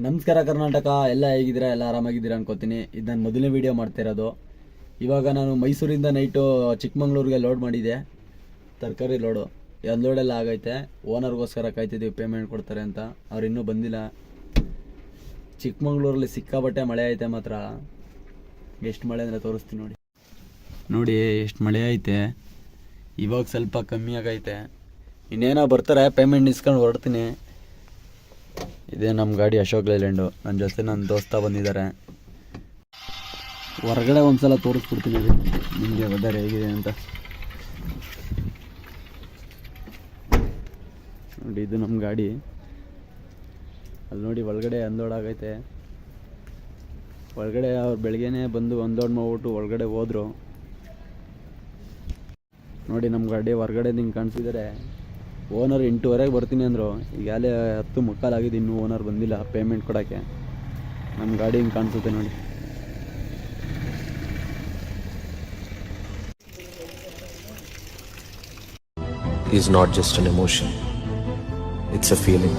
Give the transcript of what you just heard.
ನಮಸ್ಕಾರ ಕರ್ನಾಟಕ, ಎಲ್ಲ ಹೇಗಿದ್ದೀರಾ? ಎಲ್ಲ ಆರಾಮಾಗಿದ್ದೀರಾ ಅನ್ಕೋತೀನಿ. ಇದು ನಾನು ಮೊದಲನೇ ವೀಡಿಯೋ ಮಾಡ್ತಿರೋದು. ಇವಾಗ ನಾನು ಮೈಸೂರಿಂದ ನೈಟು ಚಿಕ್ಕಮಂಗ್ಳೂರಿಗೆ ಲೋಡ್ ಮಾಡಿದ್ದೆ, ತರಕಾರಿ ಲೋಡು. ಒಂದು ಲೋಡೆಲ್ಲ ಆಗೈತೆ. ಓನರ್ಗೋಸ್ಕರ ಕಾಯ್ತಿದ್ದೀವಿ, ಪೇಮೆಂಟ್ ಕೊಡ್ತಾರೆ ಅಂತ. ಅವ್ರು ಇನ್ನೂ ಬಂದಿಲ್ಲ. ಚಿಕ್ಕಮಂಗ್ಳೂರಲ್ಲಿ ಸಿಕ್ಕಾಬಟ್ಟೆ ಮಳೆ ಐತೆ ಮಾತ್ರ. ಎಷ್ಟು ಮಳೆ ಅಂದರೆ ತೋರಿಸ್ತೀನಿ ನೋಡಿ. ನೋಡಿ ಎಷ್ಟು ಮಳೆ ಐತೆ. ಇವಾಗ ಸ್ವಲ್ಪ ಕಮ್ಮಿ ಆಗೈತೆ. ಇನ್ನೇನೋ ಬರ್ತಾರೆ, ಪೇಮೆಂಟ್ ಇಸ್ಕೊಂಡು ಹೊರಡ್ತೀನಿ. ಇದೇ ನಮ್ಮ ಗಾಡಿ ಅಶೋಕ್ ಲೈಲ್ಯಾಂಡು. ನನ್ನ ಜೊತೆ ನನ್ನ ದೋಸ್ತ ಬಂದಿದ್ದಾರೆ. ಹೊರಗಡೆ ಒಂದ್ಸಲ ತೋರಿಸ್ಬಿಡ್ತೀನಿ ನಿಮಗೆ ವೆದರ್ ಹೇಗಿದೆ ಅಂತ. ನೋಡಿ, ಇದು ನಮ್ಮ ಗಾಡಿ. ಅಲ್ಲಿ ನೋಡಿ ಒಳಗಡೆ ಅನ್ಲೋಡ್ ಆಗೈತೆ. ಒಳಗಡೆ ಅವ್ರು ಬೆಳಗ್ಗೆನೇ ಬಂದು ಅನ್ಲೋಡ್ ಮಾಡ್ಬಿಟ್ಟು ಒಳಗಡೆ ಹೋದರು. ನೋಡಿ ನಮ್ಮ ಗಾಡಿ ಹೊರಗಡೆ ನಿಂಗೆ ಕಾಣಿಸಿದರೆ. ಓನರ್ 8:30 ಬರ್ತೀನಿ ಅಂದರು. ಈಗಾಗಲೇ 10:15 ಆಗಿದೆ, ಇನ್ನೂ ಓನರ್ ಬಂದಿಲ್ಲ ಪೇಮೆಂಟ್ ಕೊಡೋಕ್ಕೆ. ನಮ್ಮ ಗಾಡಿ ಹಿಂಗೆ ಕಾಣಿಸುತ್ತೆ ನೋಡಿ. Is not just an emotion, it's a feeling.